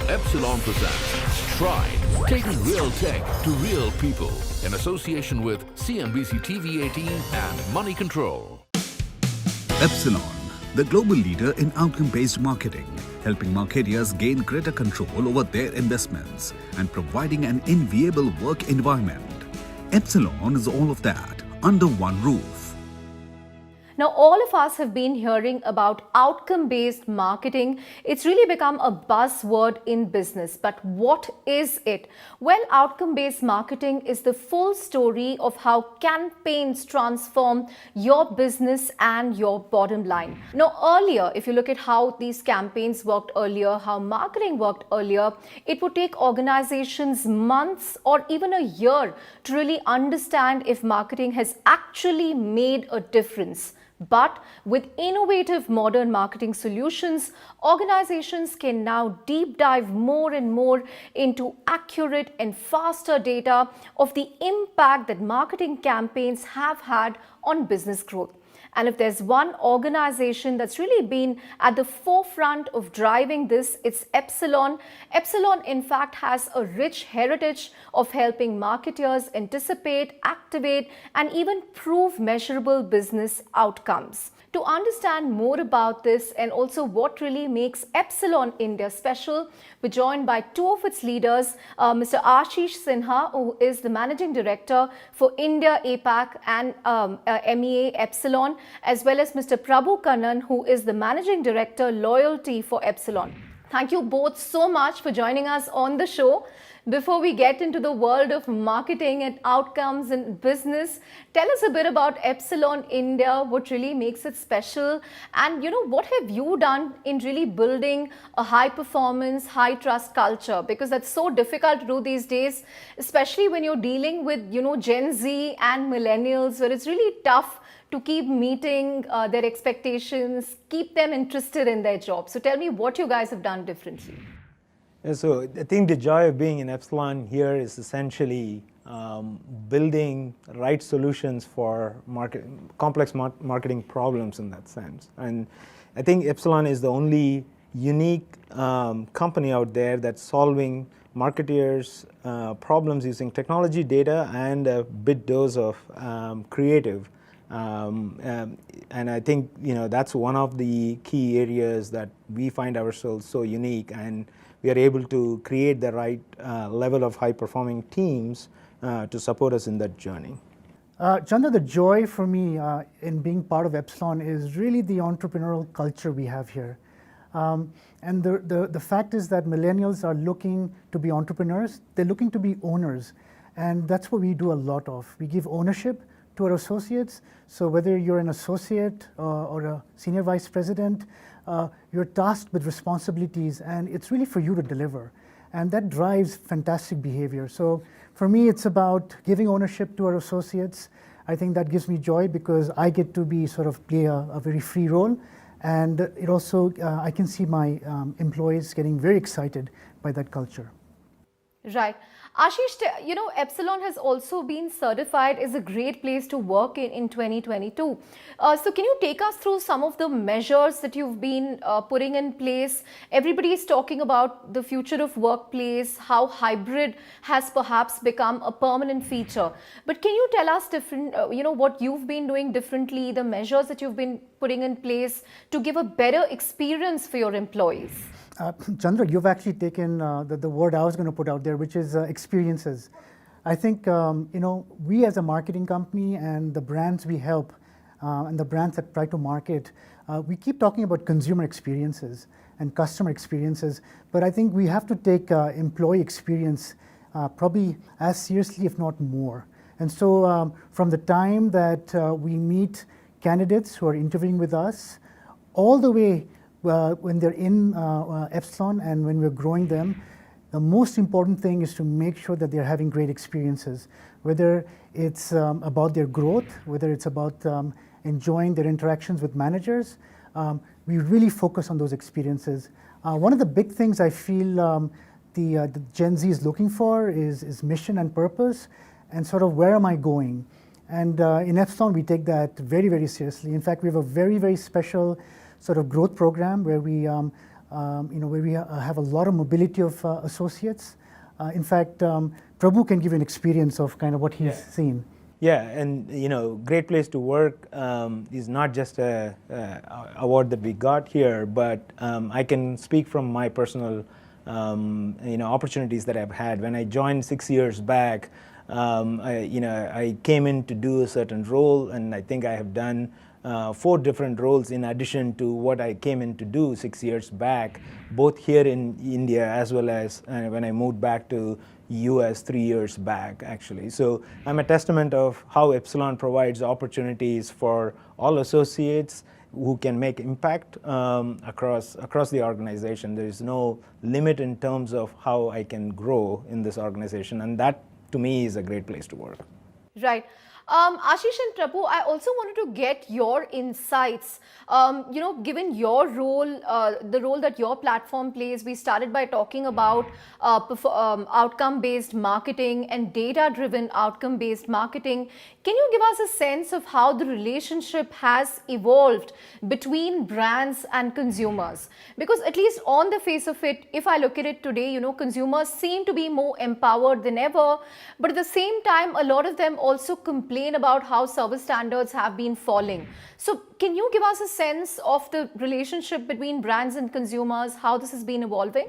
Epsilon presents Stride, taking real tech to real people in association with CNBC-TV18 and Money Control. Epsilon, the global leader in outcome-based marketing, helping marketeers gain greater control over their investments and providing an enviable work environment. Epsilon is all of that under one roof. Now, all of us have been hearing about outcome-based marketing. It's really become a buzzword in business. But what is it? Well, outcome-based marketing is the full story of how campaigns transform your business and your bottom line. Now, earlier, if you look at how these campaigns worked earlier, how marketing worked earlier, it would take organizations months or even a year to really understand if marketing has actually made a difference. But with innovative modern marketing solutions, organizations can now deep dive more and more into accurate and faster data of the impact that marketing campaigns have had on business growth. And if there's one organization that's really been at the forefront of driving this, it's Epsilon. Epsilon, in fact, has a rich heritage of helping marketers anticipate, activate, and even prove measurable business outcomes. To understand more about this and also what really makes Epsilon India special, we're joined by two of its leaders, Mr. Ashish Sinha, who is the Managing Director for India, APAC and MEA Epsilon, as well as Mr. Prabhu Kannan, who is the Managing Director, Loyalty for Epsilon. Thank you both so much for joining us on the show. Before we get into the world of marketing and outcomes in business, tell us a bit about Epsilon India, what really makes it special, and what have you done in really building a high performance, high trust culture? Because that's so difficult to do these days, especially when you're dealing with Gen Z and millennials, where it's really tough to keep meeting their expectations, keep them interested in their job. So tell me what you guys have done differently. Yeah, so I think the joy of being in Epsilon here is essentially building right solutions for complex marketing problems in that sense. And I think Epsilon is the only unique company out there that's solving marketers' problems using technology, data, and a bit dose of creative. And I think that's one of the key areas that we find ourselves so unique, and we are able to create the right level of high-performing teams to support us in that journey. Chandra, the joy for me in being part of Epsilon is really the entrepreneurial culture we have here. And the fact is that millennials are looking to be entrepreneurs, they're looking to be owners, and that's what we do a lot of. We give ownership to our associates, so whether you're an associate or a senior vice president, you're tasked with responsibilities, and it's really for you to deliver. And that drives fantastic behavior. So for me, it's about giving ownership to our associates. I think that gives me joy because I get to be play a very free role. And it also, I can see my employees getting very excited by that culture. Right. Ashish, Epsilon has also been certified as a great place to work in 2022. So can you take us through some of the measures that you've been putting in place? Everybody is talking about the future of workplace, how hybrid has perhaps become a permanent feature. But can you tell us what you've been doing differently, the measures that you've been putting in place to give a better experience for your employees? Chandra, you've actually taken the word I was going to put out there, which is experiences. I think, we as a marketing company and the brands we help and the brands that try to market, we keep talking about consumer experiences and customer experiences, but I think we have to take employee experience probably as seriously, if not more. And so from the time that we meet candidates who are interviewing with us, all the way when they're in Epsilon and when we're growing them, the most important thing is to make sure that they're having great experiences, whether it's about their growth, whether it's about enjoying their interactions with managers. We really focus on those experiences. One of the big things I feel the Gen Z is looking for is mission and purpose, and where am I going? And in Epsilon, we take that very, very seriously. In fact, we have a very, very special growth program where we where we have a lot of mobility of associates. In fact, Prabhu can give you an experience of kind of what he's seen. Yeah, and Great Place to Work is not just a award that we got here, but I can speak from my personal opportunities that I've had. When I joined 6 years back, I came in to do a certain role, and I think I have done 4 different roles in addition to what I came in to do 6 years back, both here in India as well as when I moved back to US 3 years back, actually. So I'm a testament of how Epsilon provides opportunities for all associates who can make impact across the organization. There is no limit in terms of how I can grow in this organization, and that to me is a great place to work. Right. Ashish and Prabhu, I also wanted to get your insights. Given your role, the role that your platform plays, we started by talking about outcome-based marketing and data-driven outcome-based marketing. Can you give us a sense of how the relationship has evolved between brands and consumers? Because at least on the face of it, if I look at it today, consumers seem to be more empowered than ever, but at the same time, a lot of them also complain about how service standards have been falling. So can you give us a sense of the relationship between brands and consumers, how this has been evolving?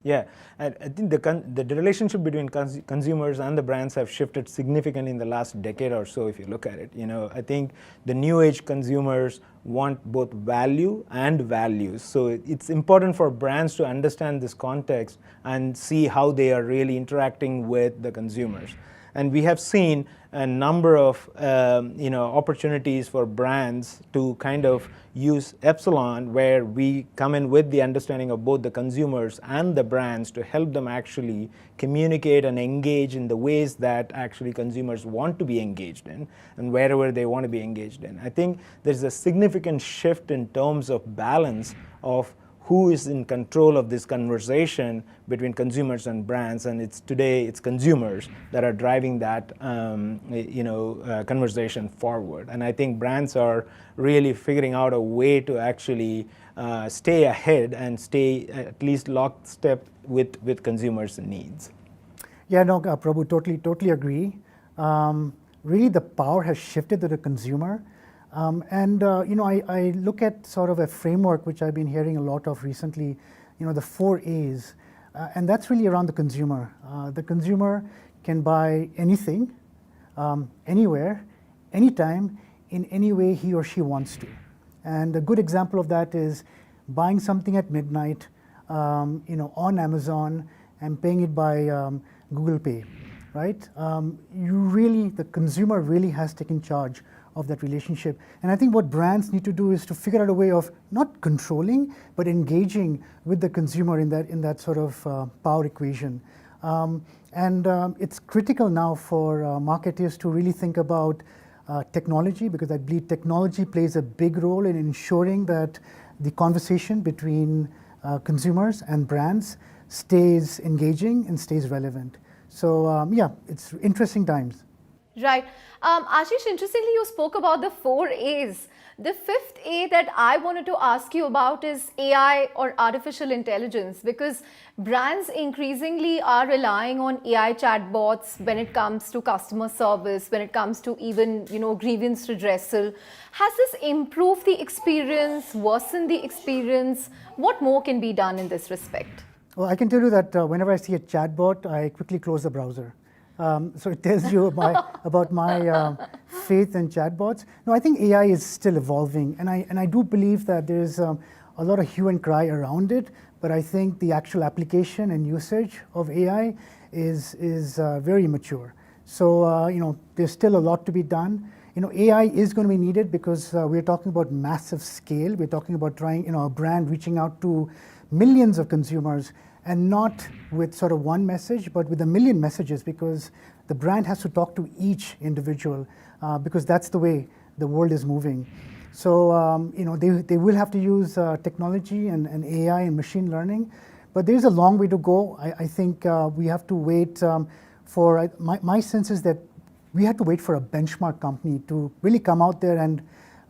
Yeah, I think the relationship between consumers and the brands have shifted significantly in the last decade or so, if you look at it. I think the new age consumers want both value and values. So it's important for brands to understand this context and see how they are really interacting with the consumers. And we have seen a number of opportunities for brands to kind of use Epsilon, where we come in with the understanding of both the consumers and the brands to help them actually communicate and engage in the ways that actually consumers want to be engaged in and wherever they want to be engaged in. I think there's a significant shift in terms of balance of who is in control of this conversation between consumers and brands, and today it's consumers that are driving that conversation forward. And I think brands are really figuring out a way to actually stay ahead and stay at least lockstep with consumers' needs. Yeah, no, Prabhu, totally agree. Really, the power has shifted to the consumer. I look at sort of a framework which I've been hearing a lot of recently, the 4 A's, and that's really around the consumer. The consumer can buy anything, anywhere, anytime, in any way he or she wants to. And a good example of that is buying something at midnight, on Amazon and paying it by Google Pay, right? The consumer really has taken charge of that relationship. And I think what brands need to do is to figure out a way of not controlling, but engaging with the consumer in that sort of power equation. It's critical now for marketers to really think about technology, because I believe technology plays a big role in ensuring that the conversation between consumers and brands stays engaging and stays relevant. So it's interesting times. Right. Ashish, interestingly, you spoke about the 4 A's. The 5th A that I wanted to ask you about is AI, or artificial intelligence, because brands increasingly are relying on AI chatbots when it comes to customer service, when it comes to even, grievance redressal. Has this improved the experience, worsened the experience? What more can be done in this respect? Well, I can tell you that whenever I see a chatbot, I quickly close the browser. So it tells you about my faith in chatbots. No, I think AI is still evolving, and I do believe that there's a lot of hue and cry around it. But I think the actual application and usage of AI is very mature. So there's still a lot to be done. AI is going to be needed because we're talking about massive scale. We're talking about trying, a brand reaching out to millions of consumers, and not with sort of one message, but with a million messages, because the brand has to talk to each individual, because that's the way the world is moving. So they will have to use technology and AI and machine learning, but there's a long way to go. I think we have to wait for, my sense is that we have to wait for a benchmark company to really come out there and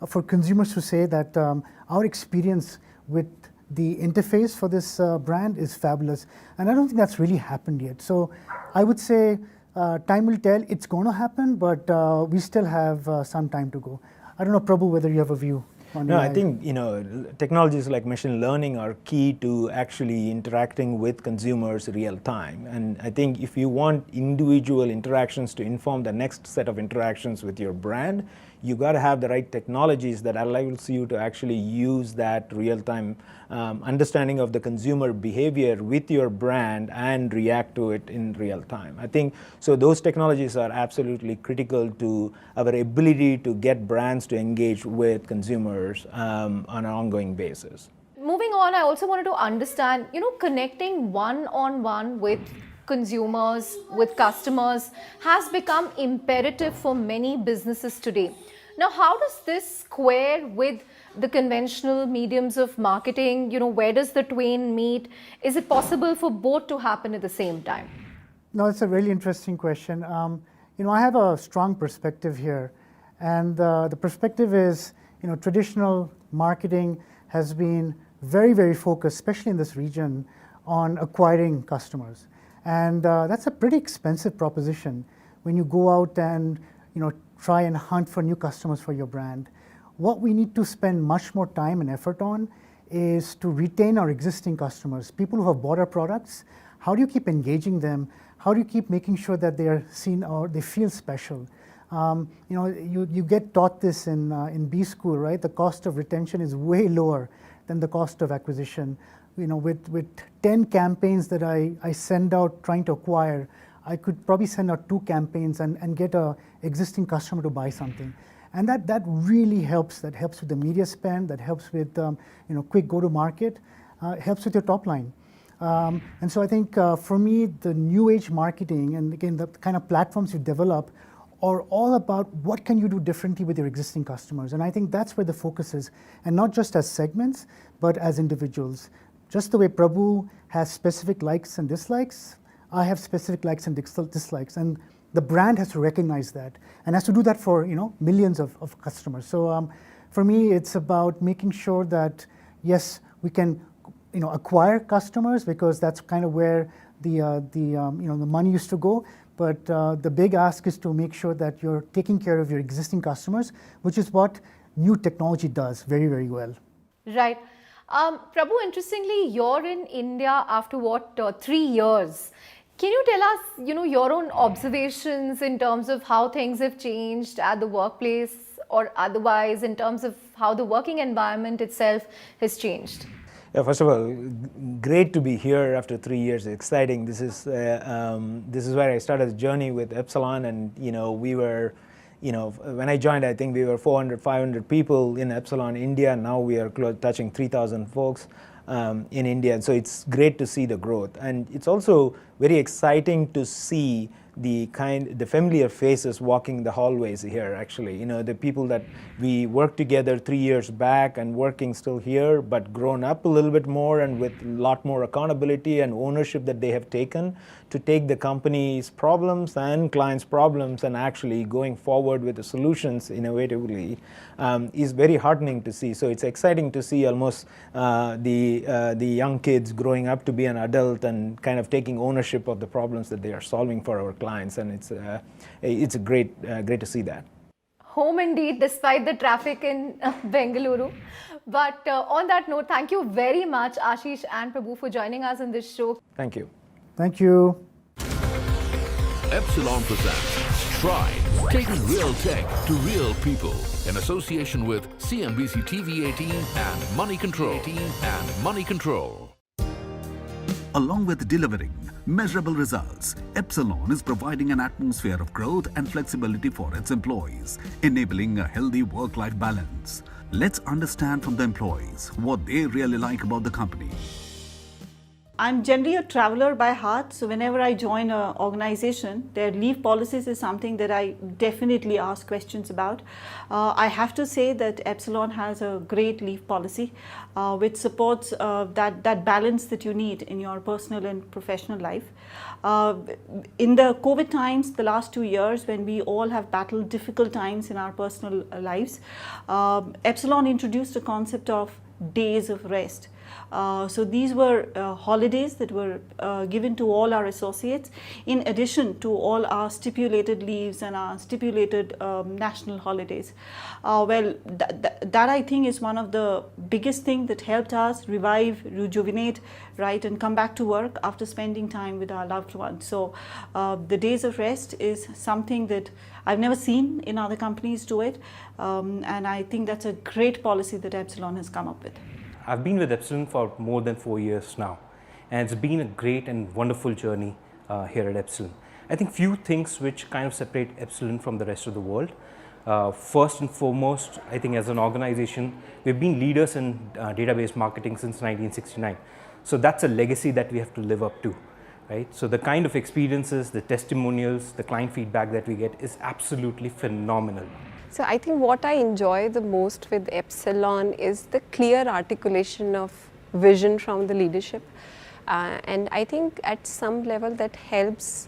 for consumers to say that our experience with the interface for this brand is fabulous. And I don't think that's really happened yet. So I would say time will tell. It's going to happen, but we still have some time to go. I don't know, Prabhu, whether you have a view on No, AI. I think technologies like machine learning are key to actually interacting with consumers real time. And I think if you want individual interactions to inform the next set of interactions with your brand, you got to have the right technologies that allows you to actually use that real time understanding of the consumer behavior with your brand and react to it in real time. I think so those technologies are absolutely critical to our ability to get brands to engage with consumers on an ongoing basis. Moving on, I also wanted to understand, connecting one-on-one with consumers, with customers has become imperative for many businesses today. Now, how does this square with the conventional mediums of marketing? Where does the twain meet? Is it possible for both to happen at the same time? No, it's a really interesting question. I have a strong perspective here. And the perspective is, traditional marketing has been very, very focused, especially in this region, on acquiring customers. And that's a pretty expensive proposition when you go out and try and hunt for new customers for your brand. What we need to spend much more time and effort on is to retain our existing customers, people who have bought our products. How do you keep engaging them? How do you keep making sure that they are seen or they feel special? You get taught this in B school, right? The cost of retention is way lower than the cost of acquisition. With 10 campaigns that I send out trying to acquire, I could probably send out 2 campaigns and get an existing customer to buy something. And that really helps. That helps with the media spend, that helps with quick go-to-market, helps with your top line. And so I think for me, the new age marketing and again, the kind of platforms you develop are all about what can you do differently with your existing customers. And I think that's where the focus is. And not just as segments, but as individuals. Just the way Prabhu has specific likes and dislikes, I have specific likes and dislikes. And the brand has to recognize that and has to do that for millions of customers. So for me, it's about making sure that, yes, we can acquire customers because that's kind of where the money used to go. But the big ask is to make sure that you're taking care of your existing customers, which is what new technology does very, very well. Right. Prabhu, interestingly, you're in India after 3 years. Can you tell us, your own observations in terms of how things have changed at the workplace or otherwise in terms of how the working environment itself has changed? Yeah, first of all, great to be here after 3 years. Exciting. This is where I started the journey with Epsilon, and we were, when I joined, I think we were 400, 500 people in Epsilon India. Now we are touching 3,000 folks in India. And so it's great to see the growth, and it's also very exciting to see the familiar faces walking the hallways here. Actually, the people that we worked together 3 years back and working still here, but grown up a little bit more and with a lot more accountability and ownership that they have taken to take the company's problems and clients' problems and actually going forward with the solutions innovatively is very heartening to see. So it's exciting to see almost the young kids growing up to be an adult and kind of taking ownership of the problems that they are solving for our clients, and it's great to see that. Home indeed, despite the traffic in Bengaluru. But on that note, thank you very much, Ashish and Prabhu, for joining us in this show. Thank you. Thank you. Epsilon presents Stride, taking real tech to real people in association with CNBC-TV18 and Money Control. Along with delivering measurable results, Epsilon is providing an atmosphere of growth and flexibility for its employees, enabling a healthy work-life balance. Let's understand from the employees what they really like about the company. I'm generally a traveler by heart, so whenever I join an organization, their leave policies is something that I definitely ask questions about. I have to say that Epsilon has a great leave policy which supports that balance that you need in your personal and professional life. In the COVID times, the last 2 years, when we all have battled difficult times in our personal lives, Epsilon introduced a concept of days of rest. So these were holidays that were given to all our associates, in addition to all our stipulated leaves and our stipulated national holidays. That I think is one of the biggest things that helped us revive, rejuvenate, right, and come back to work after spending time with our loved ones. So the days of rest is something that I've never seen in other companies do it, and I think that's a great policy that Epsilon has come up with. I've been with Epsilon for more than 4 years now, and it's been a great and wonderful journey here at Epsilon. I think few things which kind of separate Epsilon from the rest of the world. First and foremost, I think as an organization, we've been leaders in database marketing since 1969. So that's a legacy that we have to live up to, right? So the kind of experiences, the testimonials, the client feedback that we get is absolutely phenomenal. So I think what I enjoy the most with Epsilon is the clear articulation of vision from the leadership. And I think at some level that helps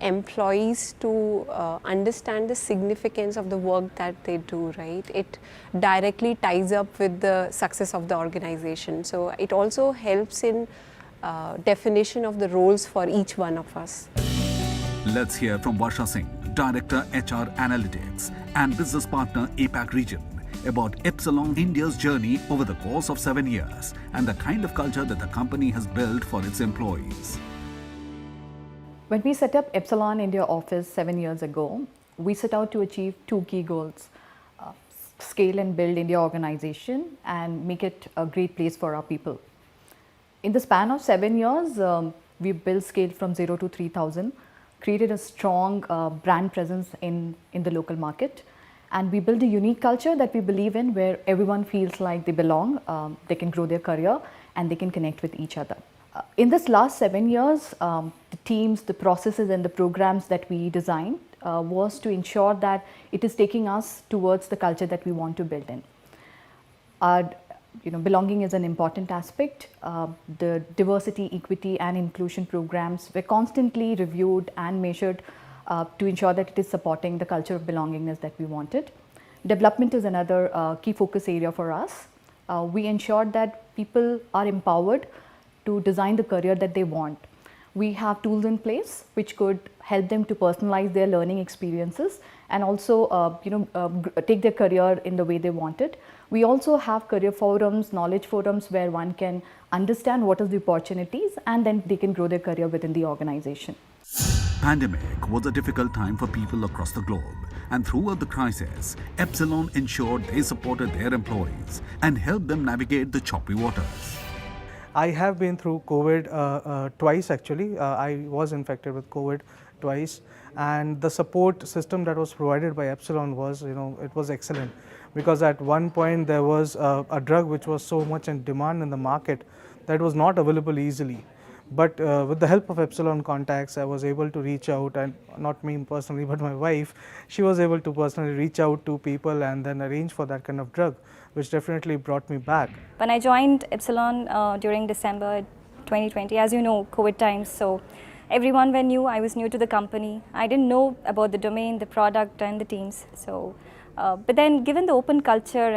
employees to understand the significance of the work that they do, right? It directly ties up with the success of the organization. So it also helps in definition of the roles for each one of us. Let's hear from Varsha Singh, Director HR Analytics and Business Partner APAC Region, about Epsilon India's journey over the course of 7 years and the kind of culture that the company has built for its employees. When we set up Epsilon India office 7 years ago, we set out to achieve 2 key goals: scale and build India organization and make it a great place for our people. In the span of 7 years, we built scale from 0 to 3,000, created a strong brand presence in the local market, and we built a unique culture that we believe in, where everyone feels like they belong, they can grow their career, and they can connect with each other. In this last 7 years, the teams, the processes and the programs that we designed was to ensure that it is taking us towards the culture that we want to build in. Belonging is an important aspect. The diversity, equity and inclusion programs were constantly reviewed and measured to ensure that it is supporting the culture of belongingness that we wanted. Development is another key focus area for us. We ensured that people are empowered to design the career that they want. We have tools in place which could help them to personalize their learning experiences and also take their career in the way they want it. We also have career forums, knowledge forums, where one can understand what are the opportunities and then they can grow their career within the organization. Pandemic was a difficult time for people across the globe, and throughout the crisis, Epsilon ensured they supported their employees and helped them navigate the choppy waters. I have been through COVID twice actually. I was infected with COVID twice, and the support system that was provided by Epsilon was, it was excellent, because at one point there was a drug which was so much in demand in the market that was not available easily. But with the help of Epsilon contacts, I was able to reach out, and not me personally, but my wife, she was able to personally reach out to people and then arrange for that kind of drug, which definitely brought me back. When I joined Epsilon during December 2020, as you know, COVID times, so everyone were new. I was new to the company. I didn't know about the domain, the product and the teams. So, but then given the open culture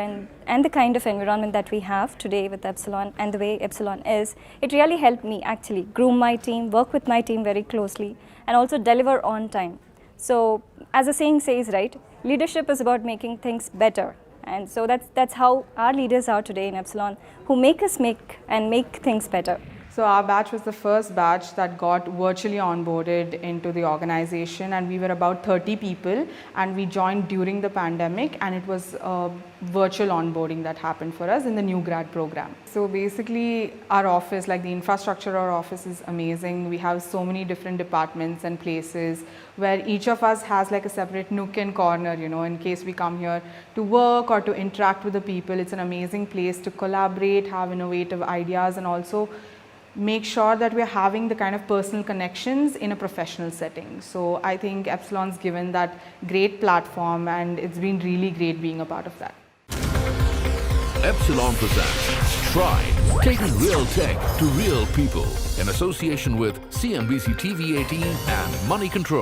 and the kind of environment that we have today with Epsilon and the way Epsilon is, it really helped me actually groom my team, work with my team very closely and also deliver on time. So as the saying says, right, leadership is about making things better. And so that's how our leaders are today in Epsilon, who make us make things better. So our batch was the first batch that got virtually onboarded into the organization, and we were about 30 people, and we joined during the pandemic, and it was a virtual onboarding that happened for us in the new grad program. So basically our office, like the infrastructure of our office is amazing. We have so many different departments and places where each of us has like a separate nook and corner, in case we come here to work or to interact with the people. It's an amazing place to collaborate, have innovative ideas, and also make sure that we're having the kind of personal connections in a professional setting. So I think Epsilon's given that great platform, and it's been really great being a part of that. Epsilon presents Stride, taking real tech to real people in association with CNBC-TV18 and Money Control.